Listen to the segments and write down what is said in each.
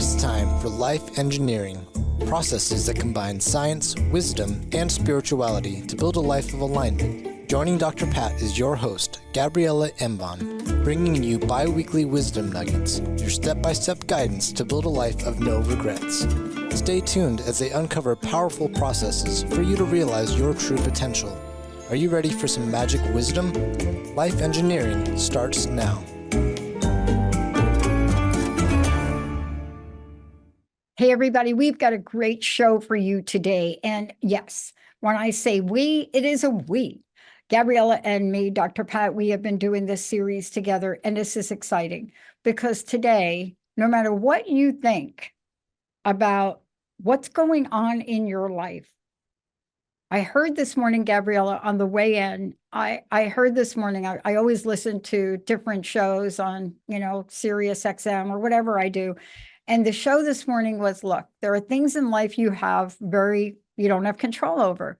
It's time for Life Engineering, processes that combine science, wisdom, and spirituality to build a life of alignment. Joining Dr. Pat is your host, Gabriela Embon, bringing you bi-weekly wisdom nuggets, your step-by-step guidance to build a life of no regrets. Stay tuned as they uncover powerful processes for you to realize your true potential. Are you ready for some magic wisdom? Life Engineering starts now. Hey, everybody, we've got a great show for you today. And yes, when I say we, it is a we. Gabriela and me, Dr. Pat, we have been doing this series together, and this is exciting because today, no matter what you think about what's going on in your life, I heard this morning, Gabriela, on the way in, I heard this morning, I always listen to different shows on, Sirius XM or whatever I do. And the show this morning was, look, there are things in life you don't have control over.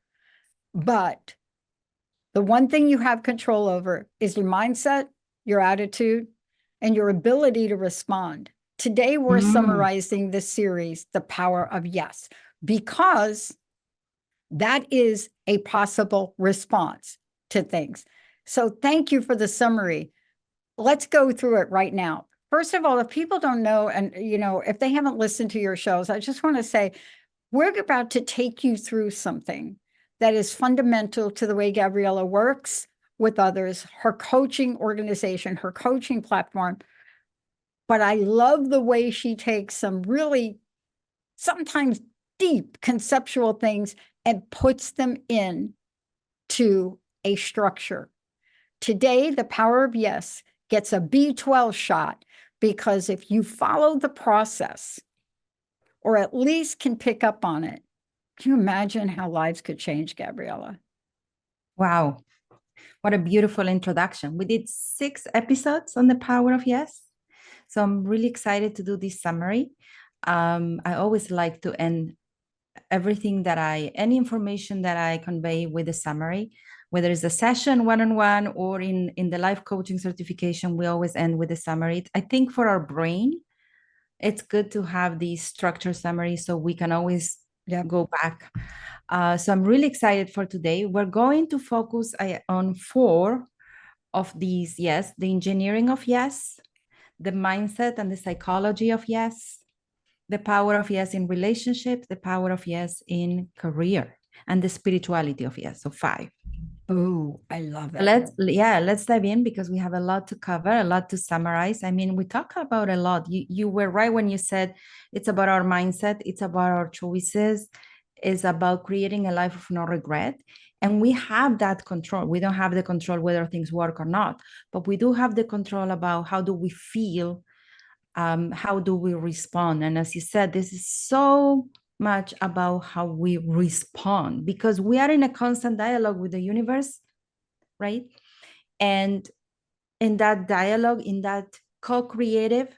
But the one thing you have control over is your mindset, your attitude, and your ability to respond. Today, we're summarizing this series, The Power of Yes, because that is a possible response to things. So thank you for the summary. Let's go through it right now. First of all, if people don't know, and if they haven't listened to your shows, I just want to say, we're about to take you through something that is fundamental to the way Gabriela works with others, her coaching organization, her coaching platform. But I love the way she takes some really sometimes deep conceptual things and puts them in to a structure. Today, the power of yes gets a B12 shot because if you follow the process, or at least can pick up on it, can you imagine how lives could change, Gabriela? Wow. What a beautiful introduction. We did 6 episodes on the power of yes. So I'm really excited to do this summary. I always like to end any information that I convey with a summary, whether it's a session one-on-one or in the life coaching certification, we always end with a summary. I think for our brain, it's good to have these structured summaries so we can always go back. So I'm really excited for today. We're going to focus on 4 of these yes: the engineering of yes, the mindset and the psychology of yes, the power of yes in relationships, the power of yes in career, and the spirituality of yes. So 5. Oh, I love it. Let's dive in because we have a lot to cover, a lot to summarize. I mean, we talk about a lot. You were right when you said it's about our mindset, it's about our choices, it's about creating a life of no regret. And we have that control. We don't have the control whether things work or not, but we do have the control about how do we feel, how do we respond. And as you said, this is so much about how we respond because we are in a constant dialogue with the universe, right? And in that dialogue, in that co-creative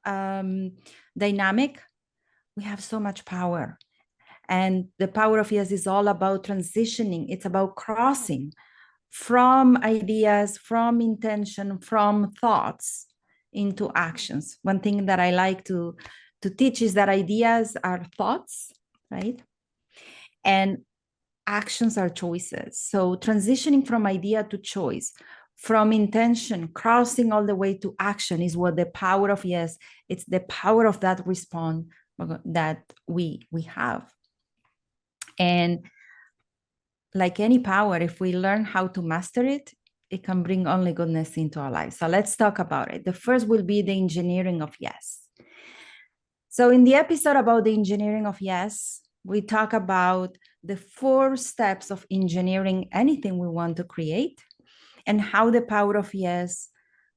dynamic, we have so much power. And the power of yes is all about transitioning. It's about crossing from ideas, from intention, from thoughts into actions. One thing that I like to teach is that ideas are thoughts, right? And actions are choices. So transitioning from idea to choice, from intention, crossing all the way to action is what the power of yes, it's the power of that response that we have. And like any power, if we learn how to master it, it can bring only goodness into our lives. So let's talk about it. The first will be the engineering of yes. So in the episode about the engineering of yes, we talk about the 4 steps of engineering anything we want to create and how the power of yes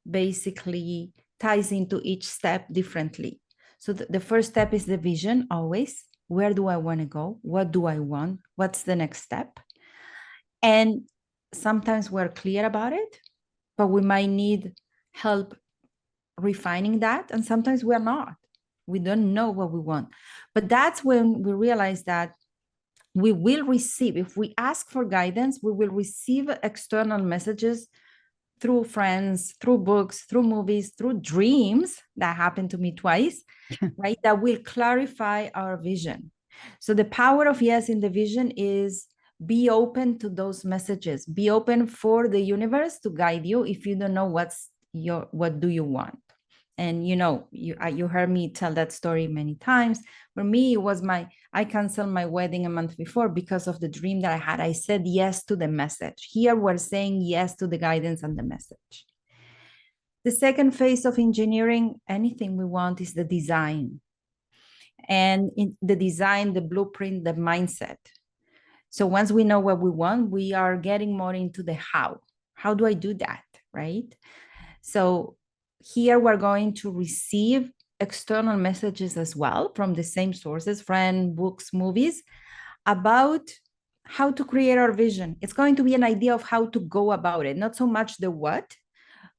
basically ties into each step differently. So the first step is the vision always. Where do I want to go? What do I want? What's the next step? And sometimes we're clear about it, but we might need help refining that. And sometimes we're not. We don't know what we want. But that's when we realize that we will receive, if we ask for guidance, we will receive external messages through friends, through books, through movies, through dreams that happened to me twice, right? That will clarify our vision. So the power of yes in the vision is be open to those messages. Be open for the universe to guide you if you don't know what do you want. And you heard me tell that story many times. For me, it was I canceled my wedding a month before because of the dream that I had. I said yes to the message. Here we're saying yes to the guidance and the message. The second phase of engineering anything we want is the design. And in the design, the blueprint, the mindset. So once we know what we want, we are getting more into the how. How do I do that, right? So here we're going to receive external messages as well from the same sources, friends, books, movies, about how to create our vision. It's going to be an idea of how to go about it, not so much the what,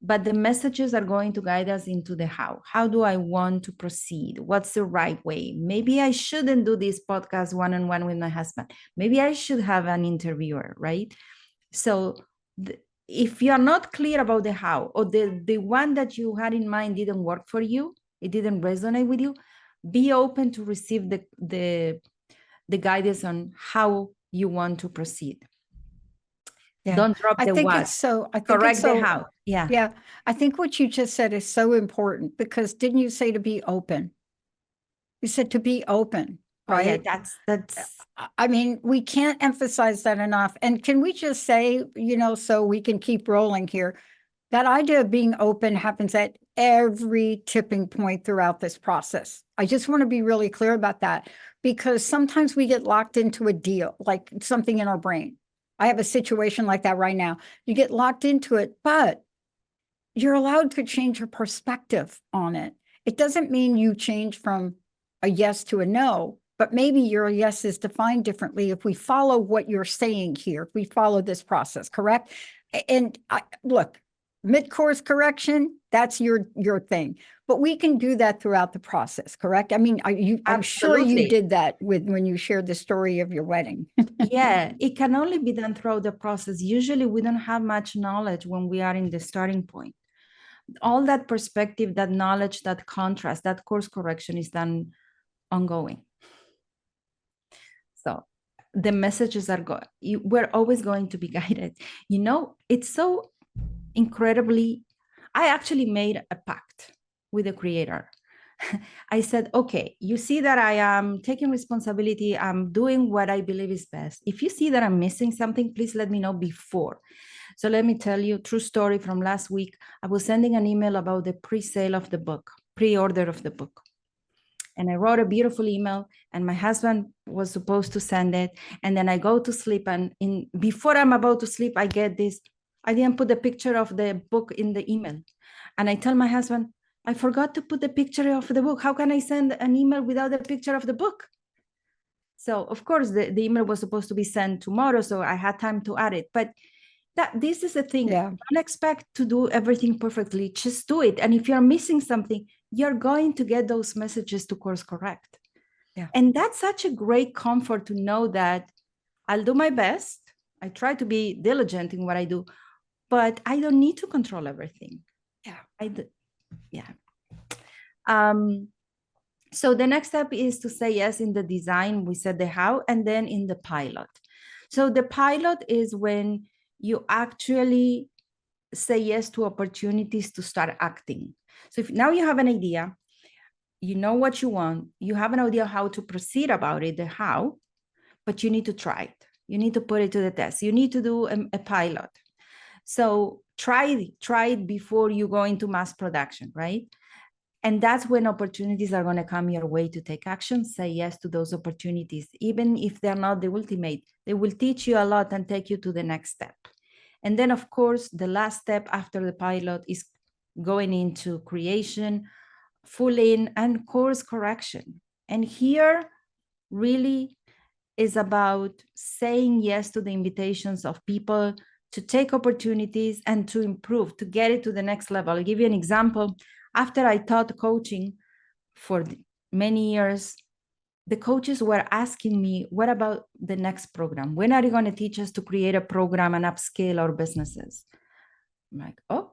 but the messages are going to guide us into the how. How do I want to proceed? What's the right way? Maybe I shouldn't do this podcast one-on-one with my husband. Maybe I should have an interviewer, right? So if you are not clear about the how, or the one that you had in mind didn't work for you, it didn't resonate with you, be open to receive the guidance on how you want to proceed. Yeah. Don't drop I the think what. it's so, I think Correct it's so, the how. Yeah. yeah. I think what you just said is so important, because didn't you say to be open? You said to be open, Oh, yeah, right? that's I mean, we can't emphasize that enough. And can we just say, so we can keep rolling here, that idea of being open happens at every tipping point throughout this process. I just want to be really clear about that, because sometimes we get locked into a deal, like something in our brain. I have a situation like that right now. You get locked into it, but you're allowed to change your perspective on it. It doesn't mean you change from a yes to a no, but maybe your yes is defined differently if we follow what you're saying here, if we follow this process, correct? And look, mid-course correction, that's your thing. But we can do that throughout the process, correct? I mean, I'm sure you Absolutely. did that when you shared the story of your wedding. Yeah, it can only be done throughout the process. Usually we don't have much knowledge when we are in the starting point. All that perspective, that knowledge, that contrast, that course correction is done ongoing. So the messages are we're always going to be guided. It's so incredibly, I actually made a pact with the creator. I said, okay, you see that I am taking responsibility. I'm doing what I believe is best. If you see that I'm missing something, please let me know before. So let me tell you a true story from last week. I was sending an email about the pre-sale of the book, pre-order of the book. And I wrote a beautiful email, and my husband was supposed to send it. And then I go to sleep, and before I'm about to sleep, I get this. I didn't put the picture of the book in the email. And I tell my husband, I forgot to put the picture of the book. How can I send an email without a picture of the book? So of course the email was supposed to be sent tomorrow, so I had time to add it. But this is the thing. Yeah. Don't expect to do everything perfectly. Just do it. And if you're missing something, you're going to get those messages to course correct. Yeah. And that's such a great comfort to know that I'll do my best. I try to be diligent in what I do, but I don't need to control everything. Yeah. So the next step is to say yes in the design. We said the how, and then in the pilot. So the pilot is when you actually say yes to opportunities to start acting. So if now you have an idea, you know what you want, you have an idea how to proceed about it, the how, but you need to try it. You need to put it to the test. You need to do a pilot. So try it before you go into mass production, right? And that's when opportunities are going to come your way to take action. Say yes to those opportunities, even if they're not the ultimate. They will teach you a lot and take you to the next step. And then, of course, the last step after the pilot is going into creation, full in, and course correction. And here really is about saying yes to the invitations of people to take opportunities and to improve, to get it to the next level. I'll give you an example. After I taught coaching for many years, the coaches were asking me, what about the next program? When are you going to teach us to create a program and upscale our businesses? I'm like, oh,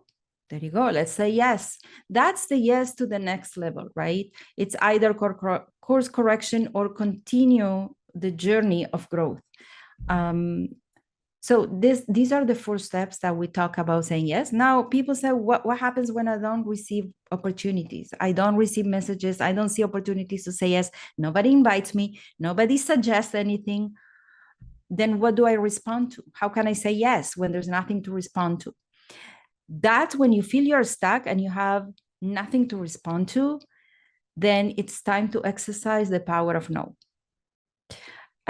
there you go. Let's say yes. That's the yes to the next level, right? It's either course correction or continue the journey of growth. So these are the 4 steps that we talk about saying yes. Now people say, what happens when I don't receive opportunities? I don't receive messages. I don't see opportunities to say yes. Nobody invites me. Nobody suggests anything. Then what do I respond to? How can I say yes when there's nothing to respond to? That's when you feel you're stuck and you have nothing to respond to, then it's time to exercise the power of no.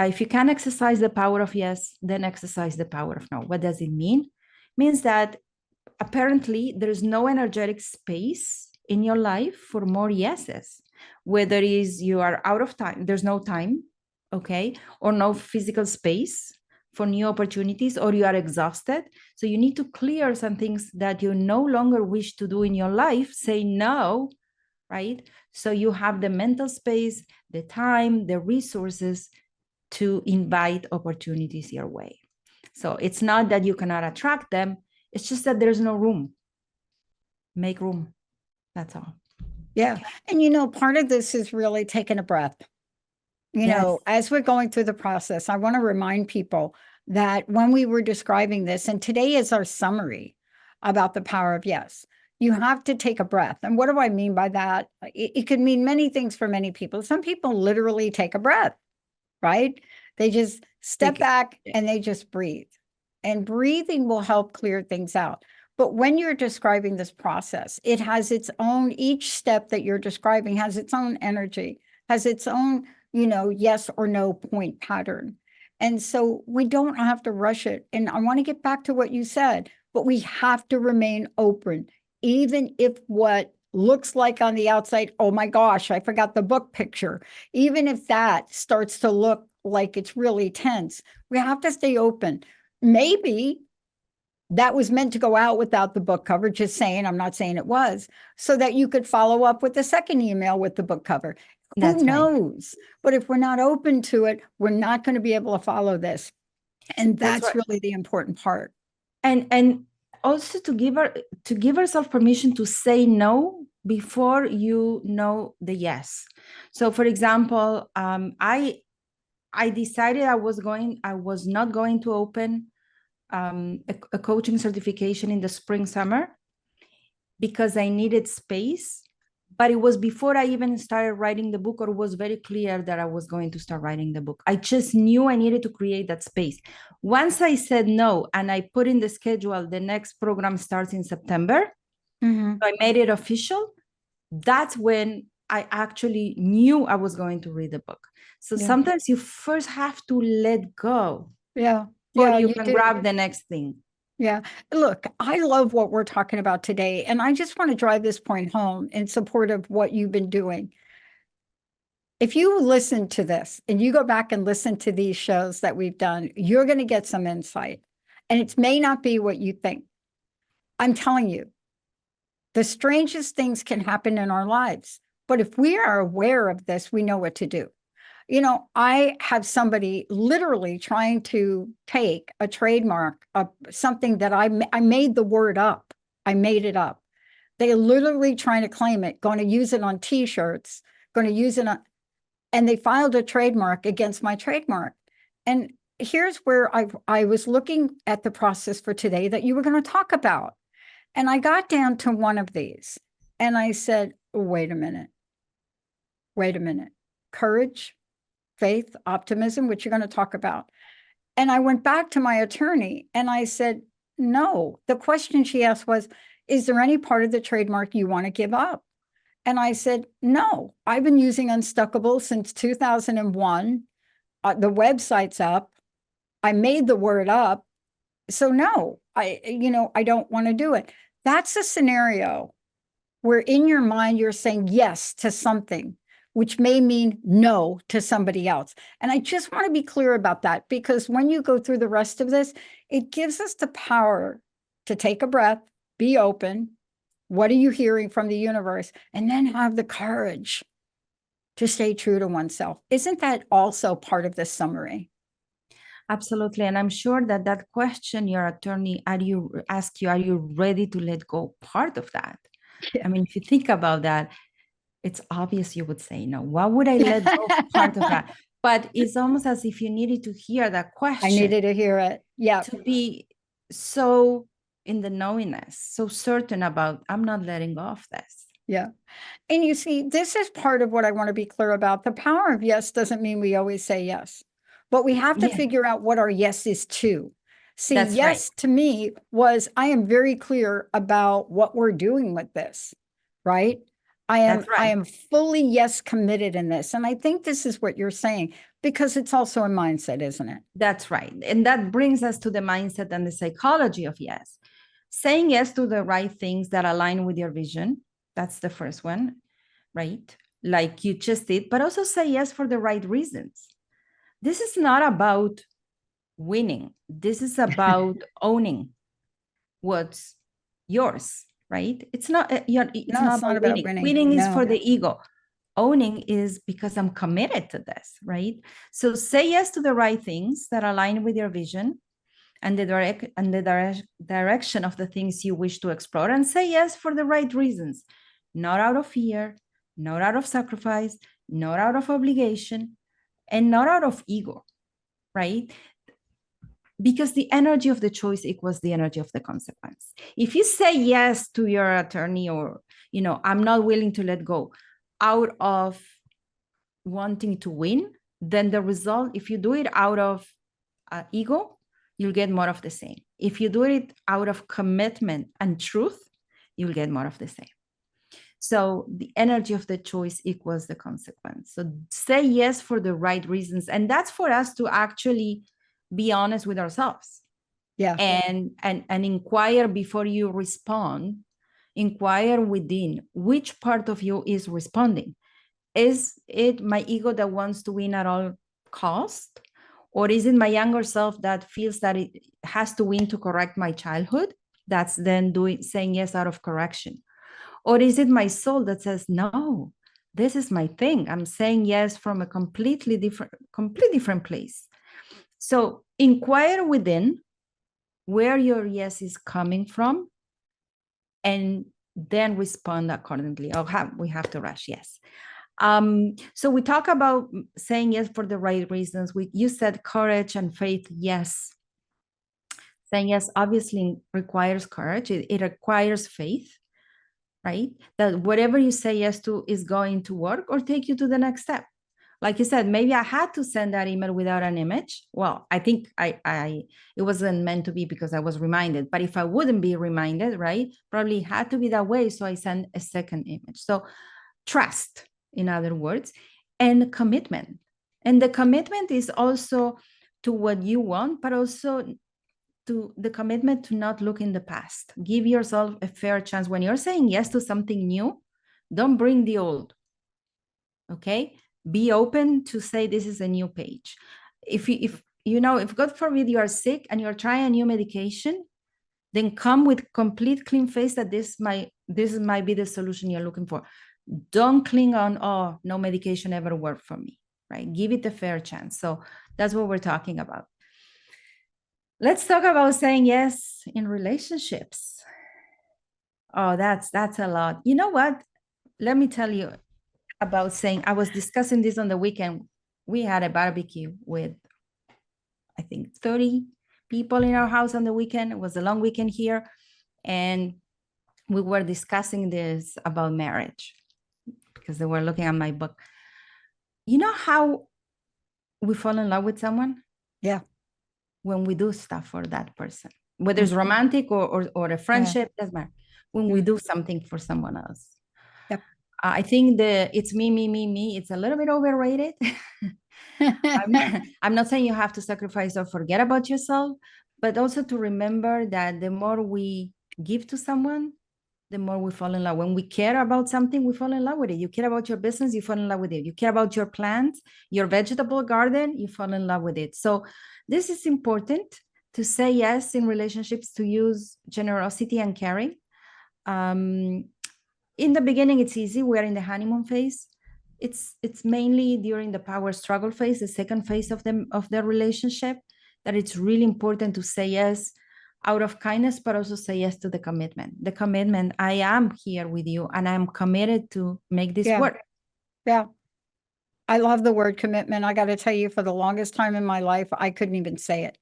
If you can exercise the power of yes, then exercise the power of no. What does it mean? It means that apparently there's no energetic space in your life for more yeses, whether it is you are out of time, there's no time, okay, or no physical space for new opportunities, or you are exhausted. So you need to clear some things that you no longer wish to do in your life, say no, right? So you have the mental space, the time, the resources to invite opportunities your way. So it's not that you cannot attract them, it's just that there's no room. Make room. That's all. Yeah. And part of this is really taking a breath. As we're going through the process, I want to remind people that when we were describing this, and today is our summary about the power of yes, you have to take a breath. And what do I mean by that? It could mean many things for many people. Some people literally take a breath, right? They just step back and they just breathe. And breathing will help clear things out. But when you're describing this process, it has its own, each step that you're describing has its own energy, has its own, yes or no point pattern. And so we don't have to rush it. And I want to get back to what you said, but we have to remain open, even if what looks like on the outside, oh my gosh, I forgot the book picture. Even if that starts to look like it's really tense, we have to stay open. Maybe that was meant to go out without the book cover, just saying, I'm not saying it was, so that you could follow up with the second email with the book cover. Who knows? Right. But if we're not open to it, we're not going to be able to follow this. And that's right. Really the important part. And also to give ourselves permission to say no before you know the yes. So for example, I decided I was not going to open a coaching certification in the spring, summer, because I needed space. But it was before I even started writing the book, or it was very clear that I was going to start writing the book. I just knew I needed to create that space. Once I said no, and I put in the schedule, the next program starts in September. Mm-hmm. So I made it official. That's when I actually knew I was going to read the book. So sometimes you first have to let go. Yeah. Or you can grab the next thing. Yeah. Look, I love what we're talking about today. And I just want to drive this point home in support of what you've been doing. If you listen to this and you go back and listen to these shows that we've done, you're going to get some insight. And it may not be what you think. I'm telling you, the strangest things can happen in our lives. But if we are aware of this, we know what to do. I have somebody literally trying to take a trademark of something that I made the word up. I made it up. They're literally trying to claim it, going to use it on T-shirts, going to use it on, and they filed a trademark against my trademark. And here's where I was looking at the process for today that you were going to talk about. And I got down to one of these and I said, wait a minute. Courage, faith, optimism, which you're going to talk about. And I went back to my attorney and I said, no. The question she asked was, is there any part of the trademark you want to give up? And I said, no. I've been using Unstuckable since 2001. The website's up. I made the word up. So no, I don't want to do it. That's a scenario where in your mind, you're saying yes to something, which may mean no to somebody else. And I just want to be clear about that, because when you go through the rest of this, it gives us the power to take a breath, be open. What are you hearing from the universe? And then have the courage to stay true to oneself. Isn't that also part of this summary? Absolutely. And I'm sure that that question your attorney are you ready to let go? Part of that. Yeah. I mean, if you think about that, it's obvious you would say no. Why would I let go of part of that? But it's almost as if you needed to hear that question. I needed to hear it. Yeah. To be so in the knowingness, so certain about, I'm not letting go of this. Yeah. And you see, this is part of what I want to be clear about. The power of yes doesn't mean we always say yes, but we have to Yeah. figure out what our yes is to. See, That's yes right. to me was, I am very clear about what we're doing with this, right? That's I right. am fully yes committed in this. And I think this is what you're saying, because it's also a mindset, isn't it? That's right. And that brings us to the mindset and the psychology of yes. Saying yes to the right things that align with your vision. That's the first one, right? Like you just did, but also say yes for the right reasons. This is not about winning. This is about owning what's yours, right? It's not it's No, not it's not about about winning. winning. Winning is No. for the ego. Owning is because I'm committed to this, right? So say yes to the right things that align with your vision and the direction of the things you wish to explore, and say yes for the right reasons, not out of fear, not out of sacrifice, not out of obligation, and not out of ego, right? Because the energy of the choice equals the energy of the consequence. If you say yes to your attorney, or, I'm not willing to let go out of wanting to win, then the result, if you do it out of ego, you'll get more of the same. If you do it out of commitment and truth, you'll get more of the same. So the energy of the choice equals the consequence. So say yes for the right reasons. And that's for us to actually be honest with ourselves. Yeah. And inquire before you respond. Inquire within which part of you is responding. Is it my ego that wants to win at all cost? Or is it my younger self that feels that it has to win to correct my childhood? That's then saying yes out of correction. Or is it my soul that says, no, this is my thing. I'm saying yes from a completely different place. So inquire within where your yes is coming from, and then respond accordingly. We have to rush, yes. So we talk about saying yes for the right reasons. You said courage and faith, yes. Saying yes obviously requires courage. It requires faith, right? That whatever you say yes to is going to work or take you to the next step. Like you said, maybe I had to send that email without an image. Well, I think it wasn't meant to be because I was reminded. But if I wouldn't be reminded, right, probably had to be that way. So I sent a second image. So trust, in other words, and commitment. And the commitment is also to what you want, but also to the commitment to not look in the past. Give yourself a fair chance. When you're saying yes to something new, don't bring the old. Okay? Be open to say this is a new page. If God forbid you are sick and you're trying a new medication, then come with complete clean face that this might be the solution you're looking for. Don't cling on, oh, no medication ever worked for me, right? Give it a fair chance. So that's what we're talking about. Let's talk about saying yes in relationships. Oh, that's a lot. You know what? Let me tell you about saying, I was discussing this on the weekend. We had a barbecue with, I think, 30 people in our house on the weekend. It was a long weekend here. And we were discussing this about marriage because they were looking at my book. You know how we fall in love with someone? Yeah. When we do stuff for that person, whether it's romantic or a friendship, doesn't matter. When we do something for someone else. Yep. I think it's me. It's a little bit overrated. I'm not saying you have to sacrifice or forget about yourself, but also to remember that the more we give to someone, the more we fall in love. When we care about something, we fall in love with it. You care about your business, you fall in love with it. You care about your plants, your vegetable garden, you fall in love with it. So this is important to say yes in relationships, to use generosity and caring. In the beginning, it's easy. We're in the honeymoon phase. It's mainly during the power struggle phase, the second phase of the relationship, that it's really important to say yes out of kindness, but also say yes to the commitment. The commitment, I am here with you and I'm committed to make this work. Yeah. I love the word commitment. I got to tell you, for the longest time in my life, I couldn't even say it.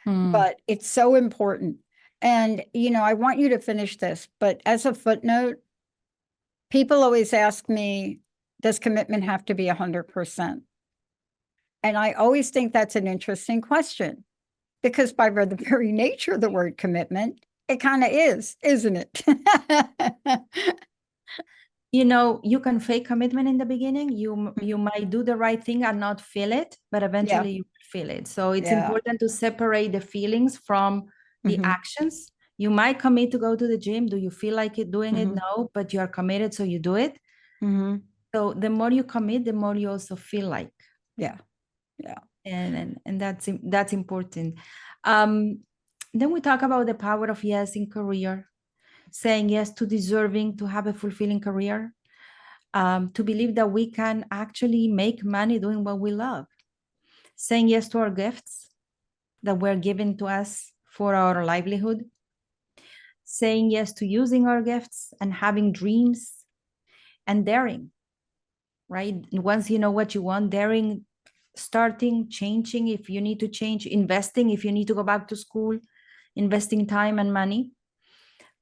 But it's so important. And, I want you to finish this, but as a footnote, people always ask me, does commitment have to be 100%? And I always think that's an interesting question, because by the very nature of the word commitment, it kind of is, isn't it? You can fake commitment in the beginning. You might do the right thing and not feel it, but eventually you feel it. So it's important to separate the feelings from the actions. You might commit to go to the gym. Do you feel like doing it? No, but you are committed, so you do it. So the more you commit, the more you also feel like. Yeah. And that's important. Then we talk about the power of yes in career, saying yes to deserving to have a fulfilling career, to believe that we can actually make money doing what we love, saying yes to our gifts that were given to us for our livelihood, saying yes to using our gifts and having dreams, and daring, right? Once you know what you want, daring, starting, changing if you need to change, investing if you need to go back to school, investing time and money,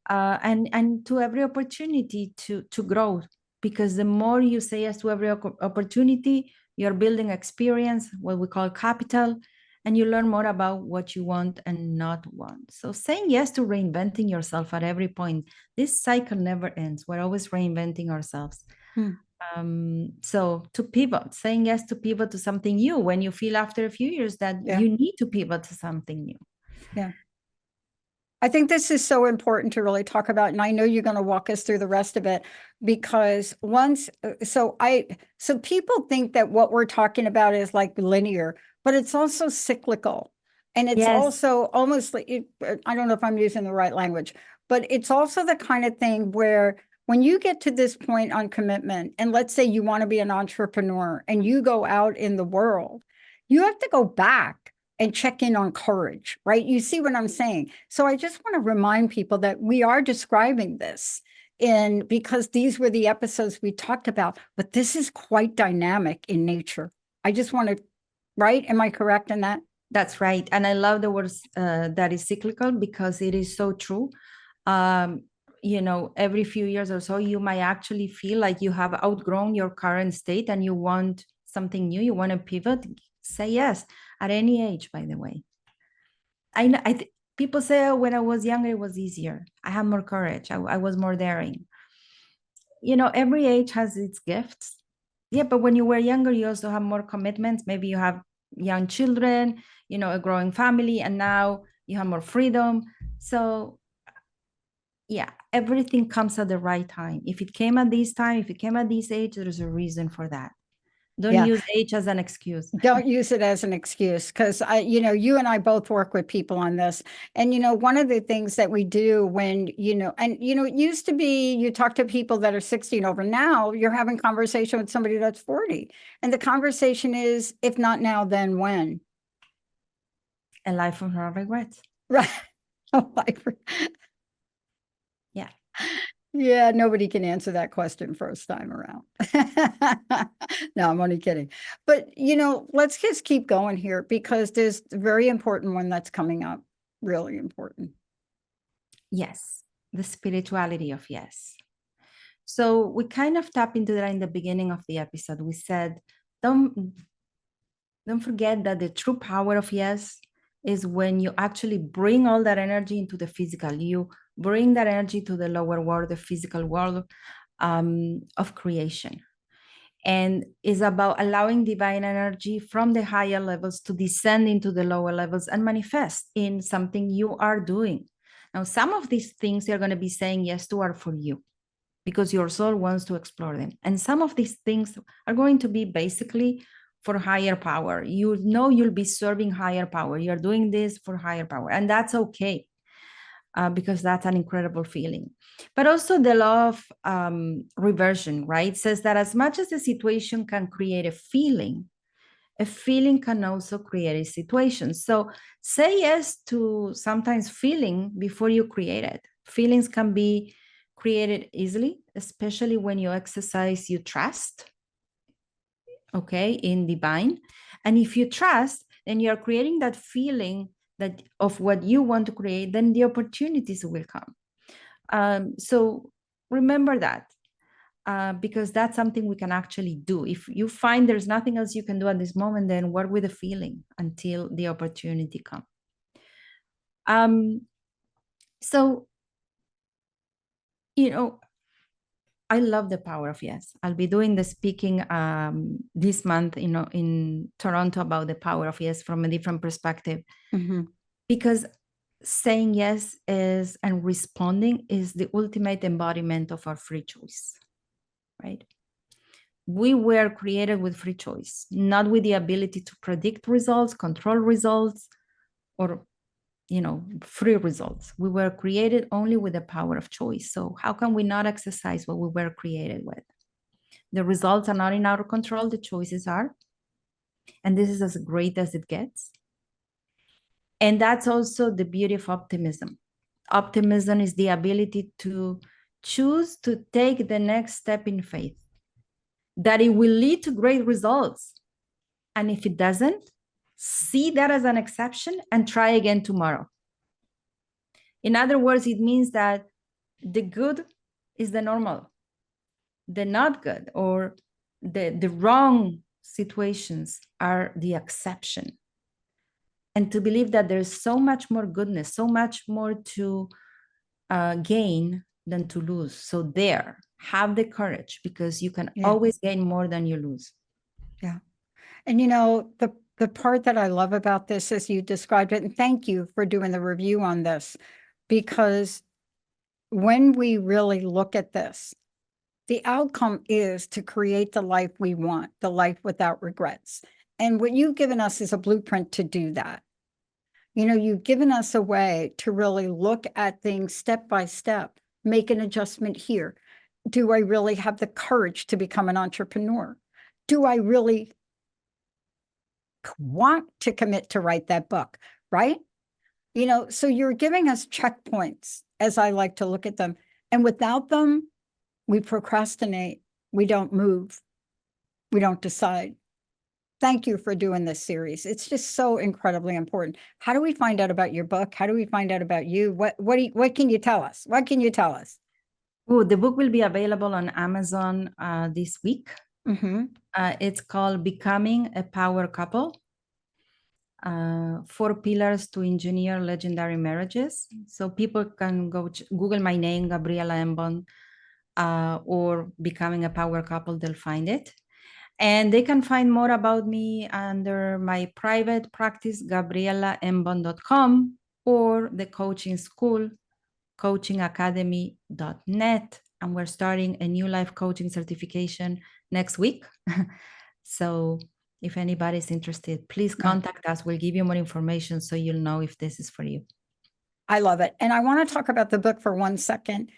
and to every opportunity to grow, because the more you say yes to every opportunity, you're building experience, what we call capital, and you learn more about what you want and not want. So saying yes to reinventing yourself at every point. This cycle never ends. We're always reinventing ourselves. So to pivot, saying yes to pivot to something new when you feel after a few years that you need to pivot to something new. Yeah. I think this is so important to really talk about, and I know you're going to walk us through the rest of it, because so people think that what we're talking about is like linear, but it's also cyclical. And it's also almost like, I don't know if I'm using the right language, but it's also the kind of thing where when you get to this point on commitment, and let's say you want to be an entrepreneur and you go out in the world, you have to go back and check in on courage, right? You see what I'm saying? So I just want to remind people that we are describing this because these were the episodes we talked about, but this is quite dynamic in nature. I just want to, right? Am I correct in that? That's right. And I love the words that is cyclical, because it is so true. Every few years or so, you might actually feel like you have outgrown your current state and you want something new, you want to pivot. Say yes at any age, by the way. People say, oh, when I was younger, it was easier. I had more courage. I was more daring. Every age has its gifts. Yeah, but when you were younger, you also have more commitments. Maybe you have young children, a growing family, and now you have more freedom. So yeah, everything comes at the right time. If it came at this time, if it came at this age, there's a reason for that. Don't use age as an excuse. Don't use it as an excuse, because you and I both work with people on this. And, one of the things that we do when, it used to be you talk to people that are 60 and over. Now you're having conversation with somebody that's 40. And the conversation is, if not now, then when? A life of no regrets. Right. Yeah. Yeah, nobody can answer that question first time around. No, I'm only kidding. But, let's just keep going here, because there's a very important one that's coming up. Really important. Yes, the spirituality of yes. So we kind of tap into that in the beginning of the episode. We said, don't forget that the true power of yes is when you actually bring all that energy into the physical. You bring that energy to the lower world, the physical world of creation. And is about allowing divine energy from the higher levels to descend into the lower levels and manifest in something you are doing. Now, some of these things you're going to be saying yes to are for you, because your soul wants to explore them. And some of these things are going to be basically for higher power. You'll be serving higher power. You're doing this for higher power. And that's okay, because that's an incredible feeling. But also the law of reversion, right? Says that as much as the situation can create a feeling, a feeling can also create a situation. So say yes to sometimes feeling before you create it. Feelings can be created easily, especially when you exercise your trust, okay, in divine. And if you trust, then you're creating that feeling that of what you want to create, then the opportunities will come. So remember that. Because that's something we can actually do. If you find there's nothing else you can do at this moment, then work with the feeling until the opportunity comes. So, I love the power of yes. I'll be doing the speaking this month, in Toronto about the power of yes from a different perspective. Mm-hmm. Because saying yes and responding is the ultimate embodiment of our free choice. Right? We were created with free choice, not with the ability to predict results, control results, or, free results. We were created only with the power of choice. So how can we not exercise what we were created with? The results are not in our control, the choices are. And this is as great as it gets. And that's also the beauty of optimism. Optimism is the ability to choose to take the next step in faith, that it will lead to great results. And if it doesn't, see that as an exception and try again tomorrow. In other words, it means that the good is the normal, the not good or the wrong situations are the exception. And to believe that there's so much more goodness, so much more to gain than to lose. So have the courage, because you can always gain more than you lose. Yeah. And the part that I love about this is you described it, and thank you for doing the review on this, because when we really look at this, the outcome is to create the life we want, the life without regrets. And what you've given us is a blueprint to do that. You've given us a way to really look at things step by step, make an adjustment here. Do I really have the courage to become an entrepreneur? Do I really want to commit to write that book, right? So you're giving us checkpoints, as I like to look at them. And without them, we procrastinate, we don't move, we don't decide. Thank you for doing this series. It's just so incredibly important. How do we find out about your book? How do we find out about you? What can you tell us? What can you tell us? Oh, the book will be available on Amazon this week. Mm-hmm. It's called Becoming a Power Couple: 4 Pillars to Engineer Legendary Marriages. So people can go Google my name, Gabriela Embon, or Becoming a Power Couple, they'll find it. And they can find more about me under my private practice, GabrielaEmbon.com, or the coaching school, coachingacademy.net. And we're starting a new life coaching certification next week. So if anybody's interested, please contact us. We'll give you more information so you'll know if this is for you. I love it. And I want to talk about the book for 1 second.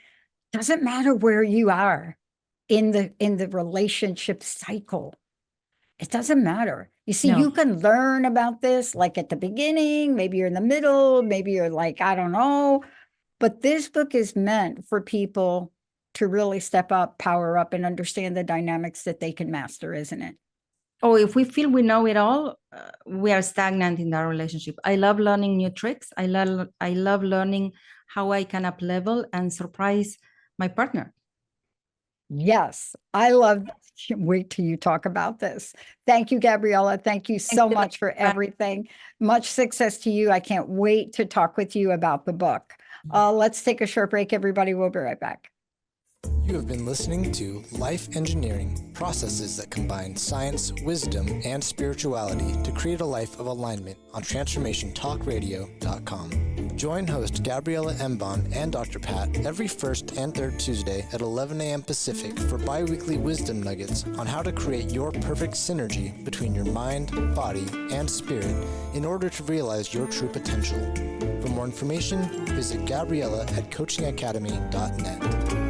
Doesn't matter where you are in the relationship cycle. It doesn't matter. You see, you can learn about this like at the beginning, maybe you're in the middle, maybe you're like, I don't know. But this book is meant for people to really step up, power up, and understand the dynamics that they can master, isn't it? Oh, if we feel we know it all, we are stagnant in our relationship. I love learning new tricks. I love learning how I can up level and surprise my partner. Yes, I love. Wait till you talk about this. Thank you, Gabriela. Thank you so much for everything. Much success to you. I can't wait to talk with you about the book. Let's take a short break, everybody. We'll be right back. You have been listening to Life Engineering, processes that combine science, wisdom, and spirituality to create a life of alignment on TransformationTalkRadio.com. Join host Gabriela Embon and Dr. Pat every first and third Tuesday at 11 a.m. Pacific for bi-weekly wisdom nuggets on how to create your perfect synergy between your mind, body, and spirit in order to realize your true potential. For more information, visit Gabriela at coachingacademy.net.